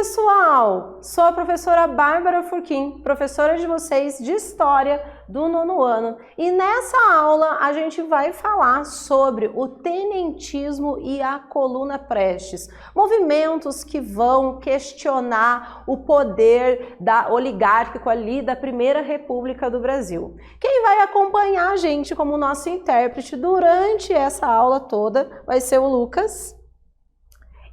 pessoal! Sou a professora Bárbara Furquim, professora de vocês de História do nono ano. E nessa aula a gente vai falar sobre o tenentismo e a coluna Prestes. Movimentos que vão questionar o poder oligárquico ali da Primeira República do Brasil. Quem vai acompanhar a gente como nosso intérprete durante essa aula toda vai ser o Lucas.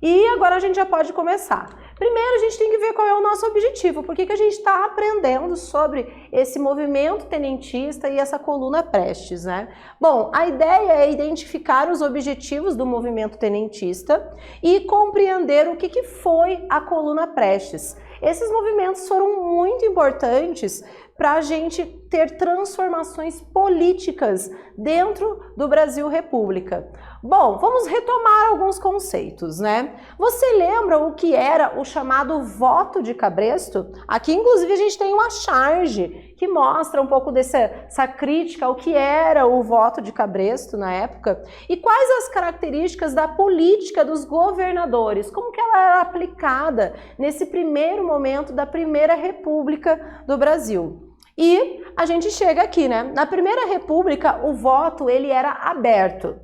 E agora a gente já pode começar. Primeiro a gente tem que ver qual é o nosso objetivo, por que a gente está aprendendo sobre esse movimento tenentista e essa coluna Prestes, né? Bom, a ideia é identificar os objetivos do movimento tenentista e compreender o que foi a coluna Prestes. Esses movimentos foram muito importantes para a gente ter transformações políticas dentro do Brasil República. Bom, vamos retomar alguns conceitos, né? Você lembra o que era o chamado voto de Cabresto? Aqui, inclusive, a gente tem uma charge que mostra um pouco dessa crítica ao que era o voto de Cabresto na época e quais as características da política dos governadores, como que ela era aplicada nesse primeiro momento da Primeira República do Brasil. E a gente chega aqui, né? Na Primeira República, o voto ele era aberto.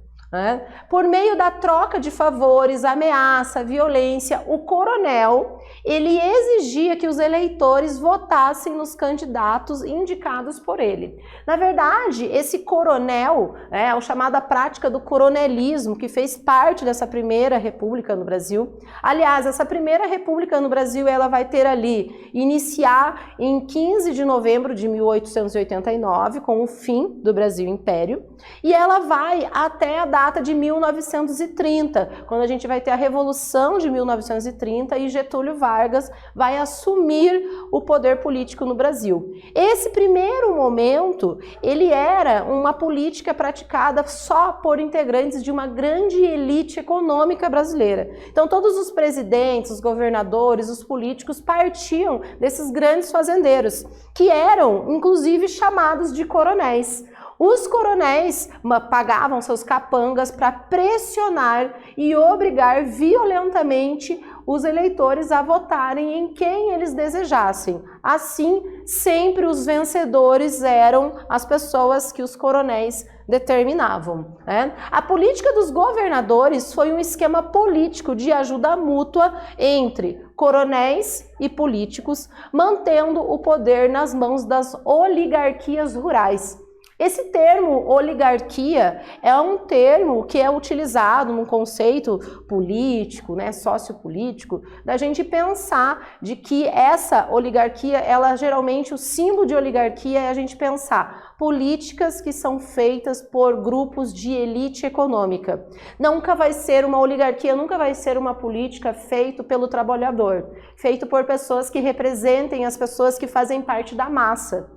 Por meio da troca de favores, ameaça, violência, o coronel ele exigia que os eleitores votassem nos candidatos indicados por ele. Na verdade, esse coronel, a chamada prática do coronelismo, que fez parte dessa Primeira República no Brasil. Aliás, essa Primeira República no Brasil ela vai ter ali, iniciar em 15 de novembro de 1889, com o fim do Brasil Império, e ela vai até a data de 1930, quando a gente vai ter a Revolução de 1930 e Getúlio Vargas vai assumir o poder político no Brasil. Esse primeiro momento, ele era uma política praticada só por integrantes de uma grande elite econômica brasileira. Então todos os presidentes, os governadores, os políticos partiam desses grandes fazendeiros, que eram inclusive chamados de coronéis. Os coronéis pagavam seus capangas para pressionar e obrigar violentamente os eleitores a votarem em quem eles desejassem. Assim, sempre os vencedores eram as pessoas que os coronéis determinavam. A política dos governadores foi um esquema político de ajuda mútua entre coronéis e políticos, mantendo o poder nas mãos das oligarquias rurais. Esse termo oligarquia é um termo que é utilizado num conceito político, sociopolítico, da gente pensar de que essa oligarquia, ela geralmente, o símbolo de oligarquia é a gente pensar políticas que são feitas por grupos de elite econômica. Nunca vai ser uma oligarquia, nunca vai ser uma política feita pelo trabalhador, feito por pessoas que representem as pessoas que fazem parte da massa.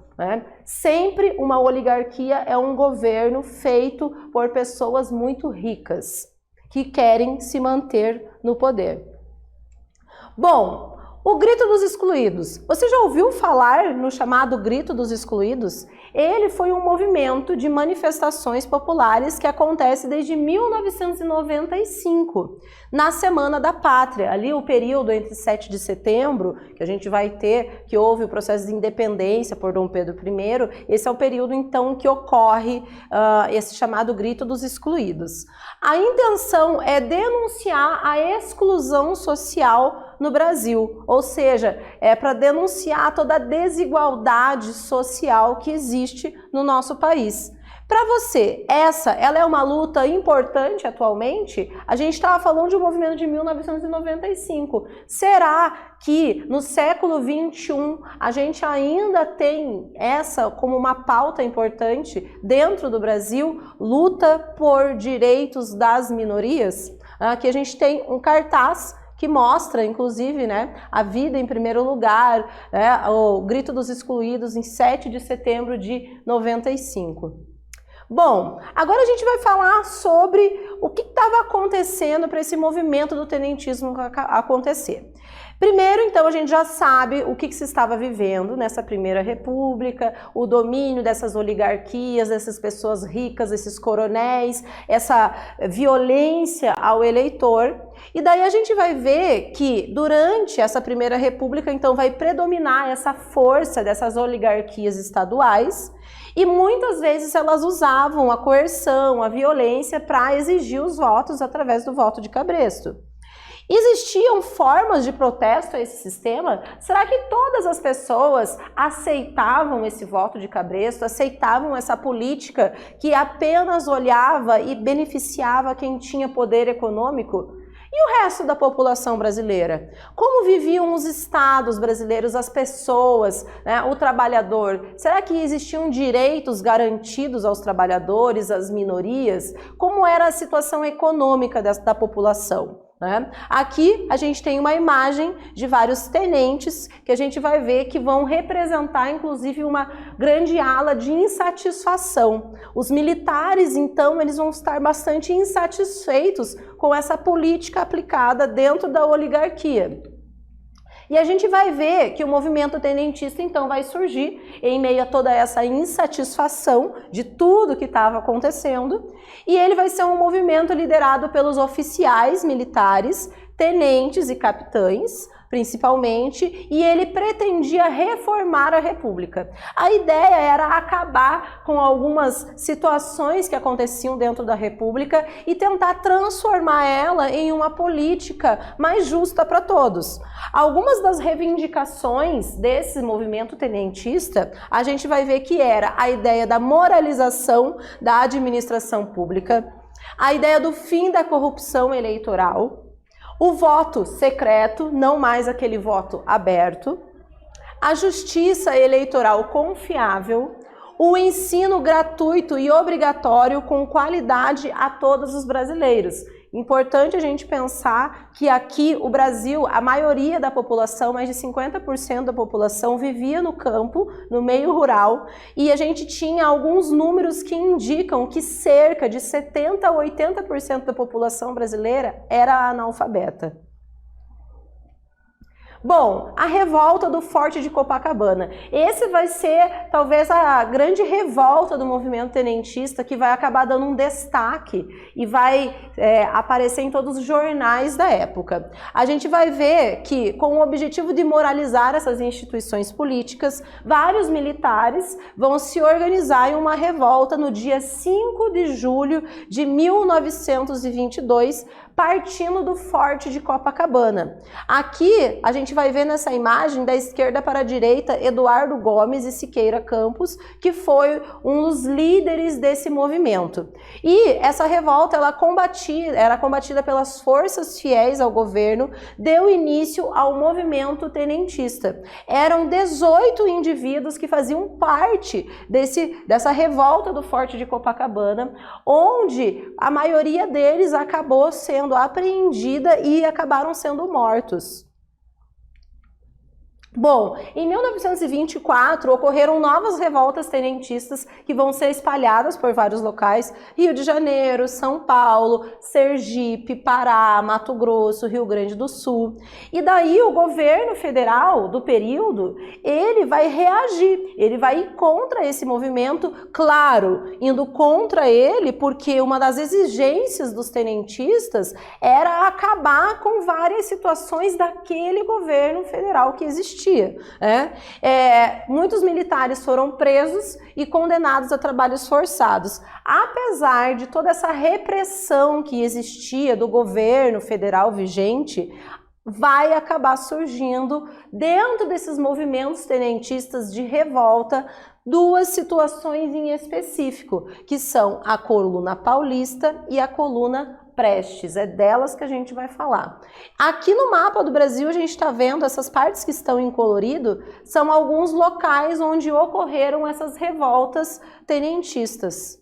Sempre uma oligarquia é um governo feito por pessoas muito ricas, que querem se manter no poder. Bom, o Grito dos Excluídos. Você já ouviu falar no chamado Grito dos Excluídos? Ele foi um movimento de manifestações populares que acontece desde 1995, na Semana da Pátria, ali o período entre 7 de setembro, que a gente vai ter, que houve o processo de independência por Dom Pedro I, esse é o período então que ocorre esse chamado Grito dos Excluídos. A intenção é denunciar a exclusão social no Brasil, ou seja, é para denunciar toda a desigualdade social que existe no nosso país. Para você, ela é uma luta importante atualmente? A gente estava falando de um movimento de 1995. Será que no século XXI a gente ainda tem essa como uma pauta importante dentro do Brasil? Luta por direitos das minorias? Aqui a gente tem um cartaz que mostra, inclusive, a vida em primeiro lugar, o Grito dos Excluídos em 7 de setembro de 95. Bom, agora a gente vai falar sobre o que estava acontecendo para esse movimento do tenentismo acontecer. Primeiro, então, a gente já sabe o que se estava vivendo nessa Primeira República, o domínio dessas oligarquias, dessas pessoas ricas, esses coronéis, essa violência ao eleitor. E daí a gente vai ver que durante essa Primeira República, então, vai predominar essa força dessas oligarquias estaduais e muitas vezes elas usavam a coerção, a violência para exigir os votos através do voto de cabresto. Existiam formas de protesto a esse sistema? Será que todas as pessoas aceitavam esse voto de cabresto, aceitavam essa política que apenas olhava e beneficiava quem tinha poder econômico? E o resto da população brasileira? Como viviam os estados brasileiros, as pessoas, né, o trabalhador? Será que existiam direitos garantidos aos trabalhadores, às minorias? Como era a situação econômica da população? Aqui a gente tem uma imagem de vários tenentes que a gente vai ver que vão representar inclusive uma grande ala de insatisfação. Os militares, então, eles vão estar bastante insatisfeitos com essa política aplicada dentro da oligarquia. E a gente vai ver que o movimento tenentista, então, vai surgir em meio a toda essa insatisfação de tudo que estava acontecendo, e ele vai ser um movimento liderado pelos oficiais militares, tenentes e capitães, principalmente, e ele pretendia reformar a República. A ideia era acabar com algumas situações que aconteciam dentro da República e tentar transformar ela em uma política mais justa para todos. Algumas das reivindicações desse movimento tenentista, a gente vai ver que era a ideia da moralização da administração pública, a ideia do fim da corrupção eleitoral, o voto secreto, não mais aquele voto aberto, a justiça eleitoral confiável, o ensino gratuito e obrigatório com qualidade a todos os brasileiros. Importante a gente pensar que aqui o Brasil, a maioria da população, mais de 50% da população, vivia no campo, no meio rural, e a gente tinha alguns números que indicam que cerca de 70% a 80% da população brasileira era analfabeta. Bom, a revolta do Forte de Copacabana. Esse vai ser talvez a grande revolta do movimento tenentista que vai acabar dando um destaque e vai aparecer em todos os jornais da época. A gente vai ver que, com o objetivo de moralizar essas instituições políticas, vários militares vão se organizar em uma revolta no dia 5 de julho de 1922, partindo do Forte de Copacabana. Aqui a gente vai ver nessa imagem, da esquerda para a direita, Eduardo Gomes e Siqueira Campos, que foi um dos líderes desse movimento. E essa revolta era combatida pelas forças fiéis ao governo, deu início ao movimento tenentista. Eram 18 indivíduos que faziam parte dessa revolta do Forte de Copacabana, onde a maioria deles acabou sendo apreendida e acabaram sendo mortos. Bom, em 1924 ocorreram novas revoltas tenentistas que vão ser espalhadas por vários locais: Rio de Janeiro, São Paulo, Sergipe, Pará, Mato Grosso, Rio Grande do Sul. E daí o governo federal do período, ele vai reagir, ele vai ir contra esse movimento, claro, indo contra ele porque uma das exigências dos tenentistas era acabar com várias situações daquele governo federal que existia. Muitos militares foram presos e condenados a trabalhos forçados. Apesar de toda essa repressão que existia do governo federal vigente, vai acabar surgindo, dentro desses movimentos tenentistas de revolta, duas situações em específico, que são a Coluna Paulista e a Coluna Prestes. É delas que a gente vai falar. Aqui no mapa do Brasil a gente está vendo essas partes que estão em colorido, são alguns locais onde ocorreram essas revoltas tenentistas.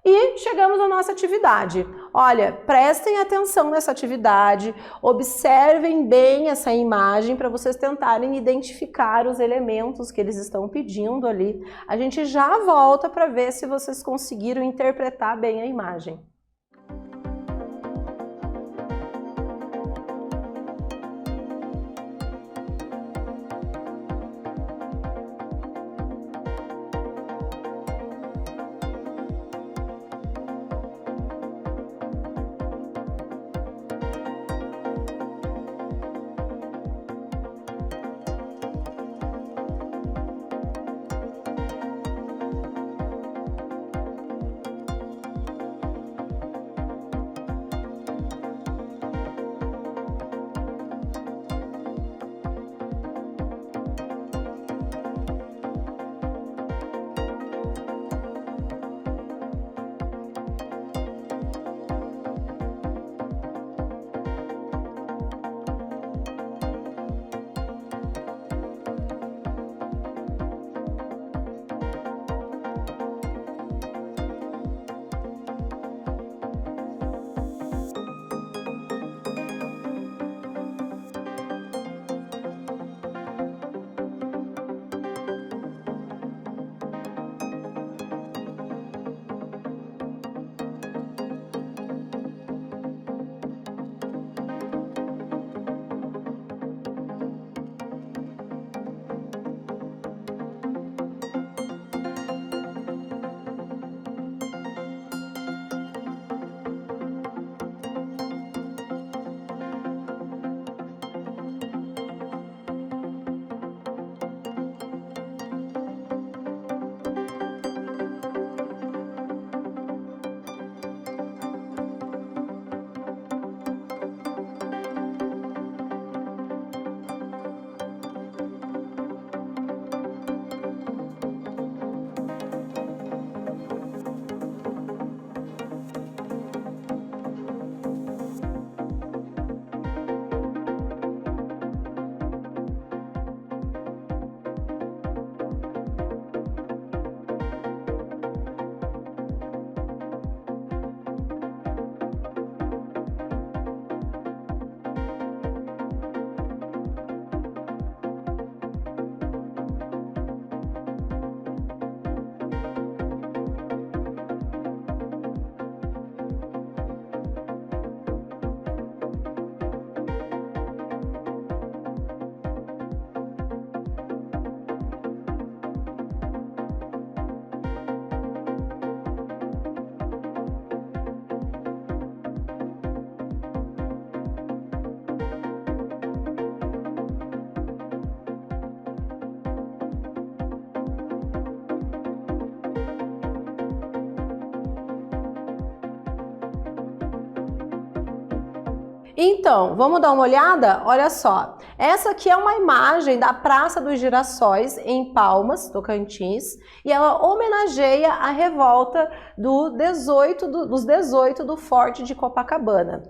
E chegamos à nossa atividade. Olha, prestem atenção nessa atividade, observem bem essa imagem para vocês tentarem identificar os elementos que eles estão pedindo ali. A gente já volta para ver se vocês conseguiram interpretar bem a imagem. Então, vamos dar uma olhada? Olha só, essa aqui é uma imagem da Praça dos Girassóis, em Palmas, Tocantins, e ela homenageia a revolta dos 18 do Forte de Copacabana.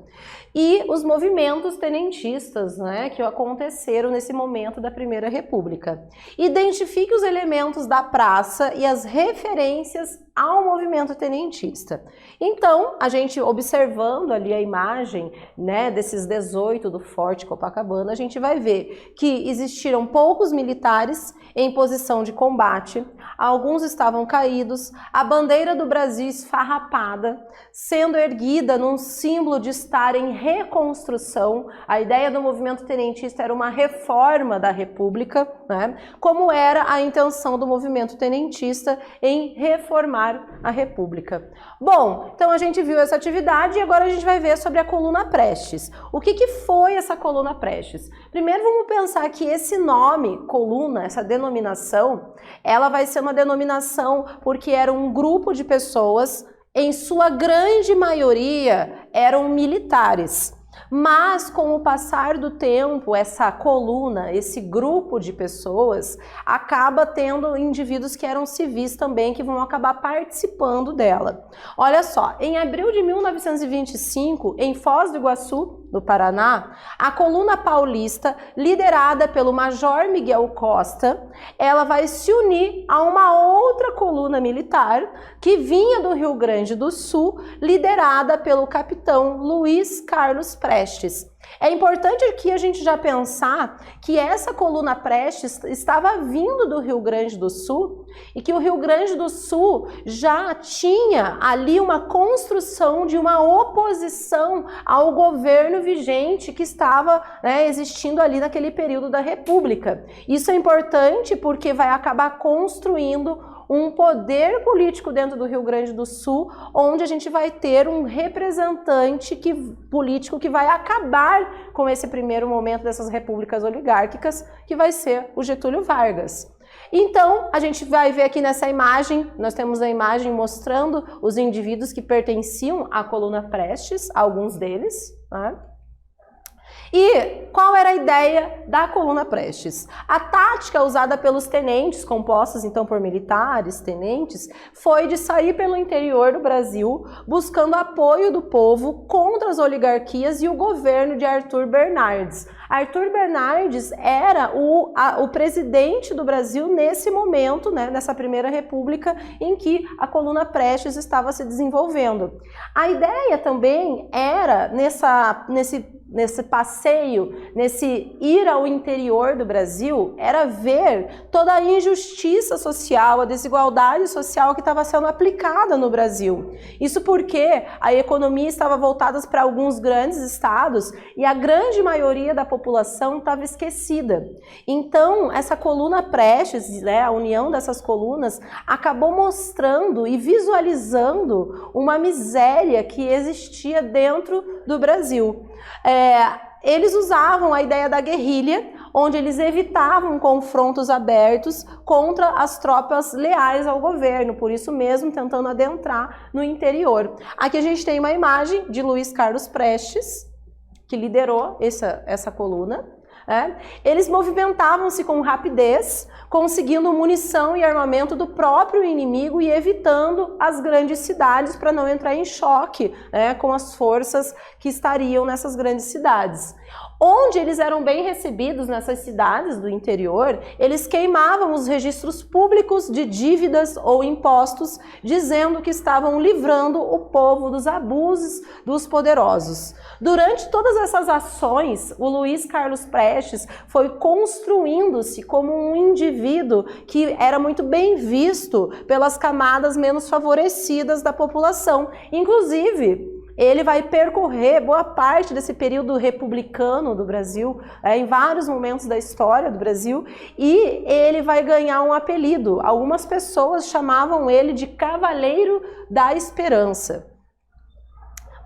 E os movimentos tenentistas, né, que aconteceram nesse momento da Primeira República. Identifique os elementos da praça e as referências ao movimento tenentista. Então, a gente observando ali a imagem, né, desses 18 do Forte Copacabana, a gente vai ver que existiram poucos militares em posição de combate, alguns estavam caídos, a bandeira do Brasil esfarrapada, sendo erguida num símbolo de estar em reconstrução. A ideia do movimento tenentista era uma reforma da República, né, como era a intenção do movimento tenentista em reformar a República. Bom, então a gente viu essa atividade e agora a gente vai ver sobre a coluna Prestes. O que foi essa coluna Prestes? Primeiro vamos pensar que esse nome, coluna, essa denominação, ela vai ser uma denominação porque era um grupo de pessoas, em sua grande maioria eram militares. Mas com o passar do tempo, essa coluna, esse grupo de pessoas, acaba tendo indivíduos que eram civis também, que vão acabar participando dela. Olha só, em abril de 1925, em Foz do Iguaçu, no Paraná, a coluna paulista, liderada pelo Major Miguel Costa, ela vai se unir a uma outra coluna militar que vinha do Rio Grande do Sul, liderada pelo capitão Luiz Carlos Prestes. É importante aqui a gente já pensar que essa coluna Prestes estava vindo do Rio Grande do Sul e que o Rio Grande do Sul já tinha ali uma construção de uma oposição ao governo vigente que estava, né, existindo ali naquele período da República. Isso é importante porque vai acabar construindo um poder político dentro do Rio Grande do Sul, onde a gente vai ter um representante político que vai acabar com esse primeiro momento dessas repúblicas oligárquicas, que vai ser o Getúlio Vargas. Então, a gente vai ver aqui nessa imagem, nós temos a imagem mostrando os indivíduos que pertenciam à coluna Prestes, alguns deles, né? E qual era a ideia da coluna Prestes? A tática usada pelos tenentes, compostos então por militares, tenentes, foi de sair pelo interior do Brasil buscando apoio do povo contra as oligarquias e o governo de Arthur Bernardes. Arthur Bernardes era o presidente do Brasil nesse momento, né, nessa Primeira República em que a coluna Prestes estava se desenvolvendo. A ideia também era, nesse passeio, nesse ir ao interior do Brasil, era ver toda a injustiça social, a desigualdade social que estava sendo aplicada no Brasil. Isso porque a economia estava voltada para alguns grandes estados e a grande maioria da população estava esquecida. Então, essa coluna Prestes, né, a união dessas colunas, acabou mostrando e visualizando uma miséria que existia dentro do Brasil. Eles usavam a ideia da guerrilha, onde eles evitavam confrontos abertos contra as tropas leais ao governo, por isso mesmo tentando adentrar no interior. Aqui a gente tem uma imagem de Luiz Carlos Prestes, que liderou essa coluna. Eles movimentavam-se com rapidez, conseguindo munição e armamento do próprio inimigo e evitando as grandes cidades para não entrar em choque, né, com as forças que estariam nessas grandes cidades. Onde eles eram bem recebidos nessas cidades do interior, eles queimavam os registros públicos de dívidas ou impostos, dizendo que estavam livrando o povo dos abusos dos poderosos. Durante todas essas ações, o Luiz Carlos Prestes foi construindo-se como um indivíduo que era muito bem visto pelas camadas menos favorecidas da população. Inclusive, ele vai percorrer boa parte desse período republicano do Brasil, em vários momentos da história do Brasil, e ele vai ganhar um apelido. Algumas pessoas chamavam ele de Cavaleiro da Esperança.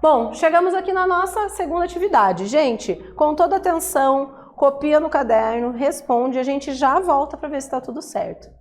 Bom, chegamos aqui na nossa segunda atividade. Gente, com toda atenção, copia no caderno, responde, a gente já volta para ver se está tudo certo.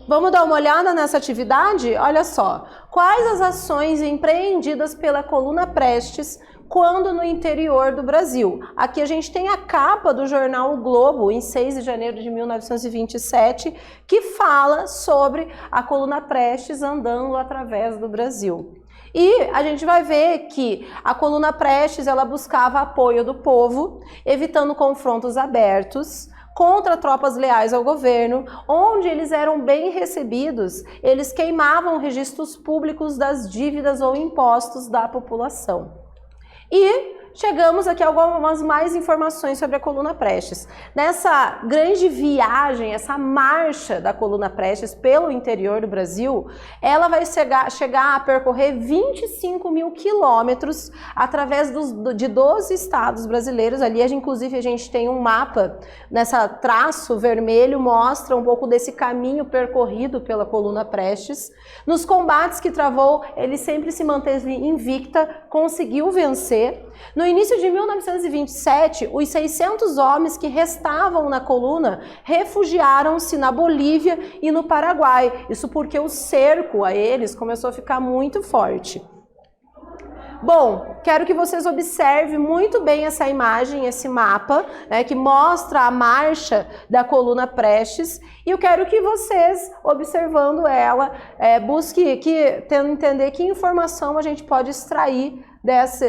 Vamos dar uma olhada nessa atividade? Olha só, quais as ações empreendidas pela Coluna Prestes quando no interior do Brasil? Aqui a gente tem a capa do jornal O Globo, em 6 de janeiro de 1927, que fala sobre a Coluna Prestes andando através do Brasil. E a gente vai ver que a Coluna Prestes, ela buscava apoio do povo, evitando confrontos abertos, contra tropas leais ao governo, onde eles eram bem recebidos, eles queimavam registros públicos das dívidas ou impostos da população. E chegamos aqui a algumas mais informações sobre a Coluna Prestes. Nessa grande viagem, essa marcha da Coluna Prestes pelo interior do Brasil, ela vai chegar a percorrer 25 mil quilômetros através de 12 estados brasileiros. Ali, inclusive, a gente tem um mapa, nessa traço vermelho, mostra um pouco desse caminho percorrido pela Coluna Prestes. Nos combates que travou, ele sempre se manteve invicta, conseguiu vencer. No início de 1927, os 600 homens que restavam na coluna refugiaram-se na Bolívia e no Paraguai. Isso porque o cerco a eles começou a ficar muito forte. Bom, quero que vocês observem muito bem essa imagem, esse mapa, né, que mostra a marcha da Coluna Prestes, e eu quero que vocês, observando ela, busquem entender que informação a gente pode extrair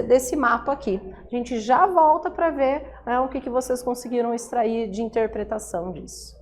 desse mapa aqui. A gente já volta para ver, né, o que vocês conseguiram extrair de interpretação disso.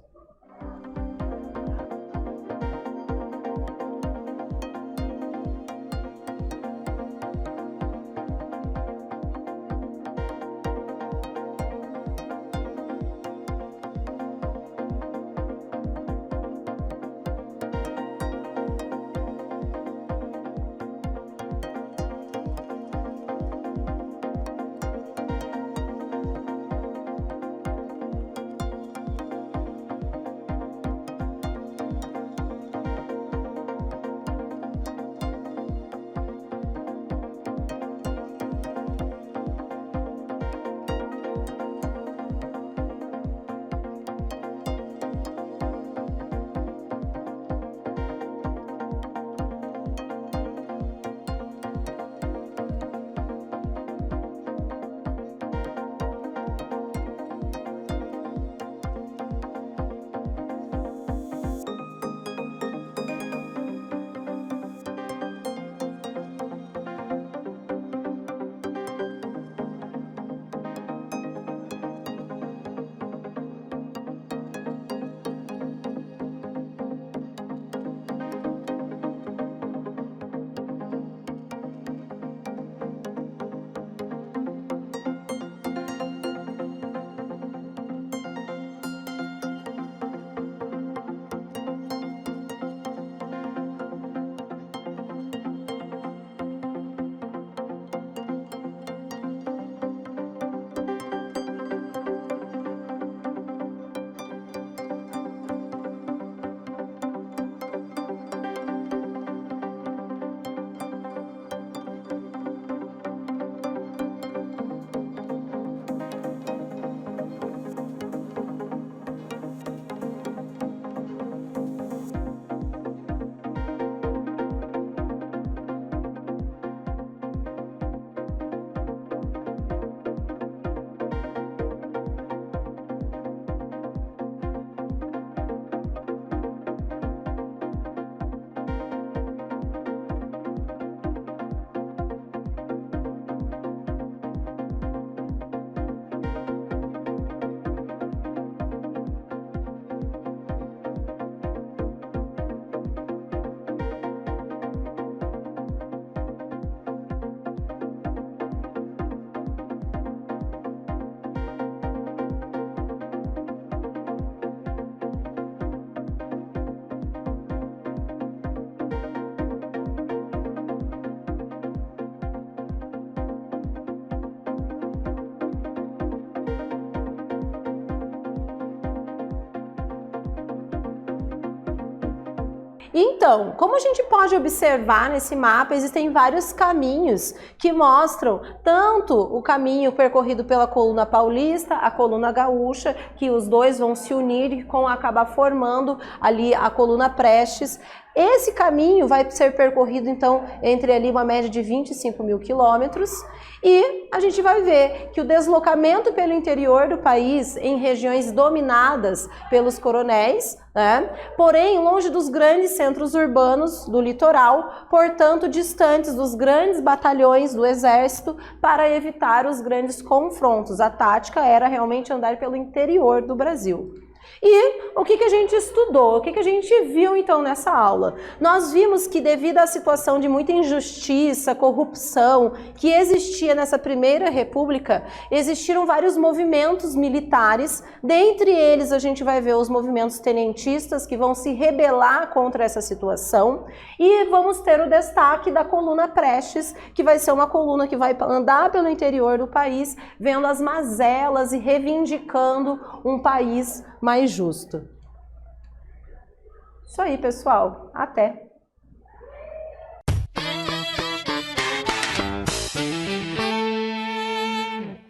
Então, como a gente pode observar nesse mapa, existem vários caminhos que mostram tanto o caminho percorrido pela coluna paulista, a coluna gaúcha, que os dois vão se unir e acabar formando ali a coluna Prestes. Esse caminho vai ser percorrido, então, entre ali uma média de 25 mil quilômetros, e a gente vai ver que o deslocamento pelo interior do país, em regiões dominadas pelos coronéis, né, porém longe dos grandes centros urbanos do litoral, portanto distantes dos grandes batalhões do exército, para evitar os grandes confrontos. A tática era realmente andar pelo interior do Brasil. E o que a gente estudou? O que a gente viu então nessa aula? Nós vimos que devido à situação de muita injustiça, corrupção que existia nessa Primeira República, existiram vários movimentos militares, dentre eles a gente vai ver os movimentos tenentistas que vão se rebelar contra essa situação, e vamos ter o destaque da coluna Prestes, que vai ser uma coluna que vai andar pelo interior do país, vendo as mazelas e reivindicando um país mais justo. Isso aí, pessoal. Até!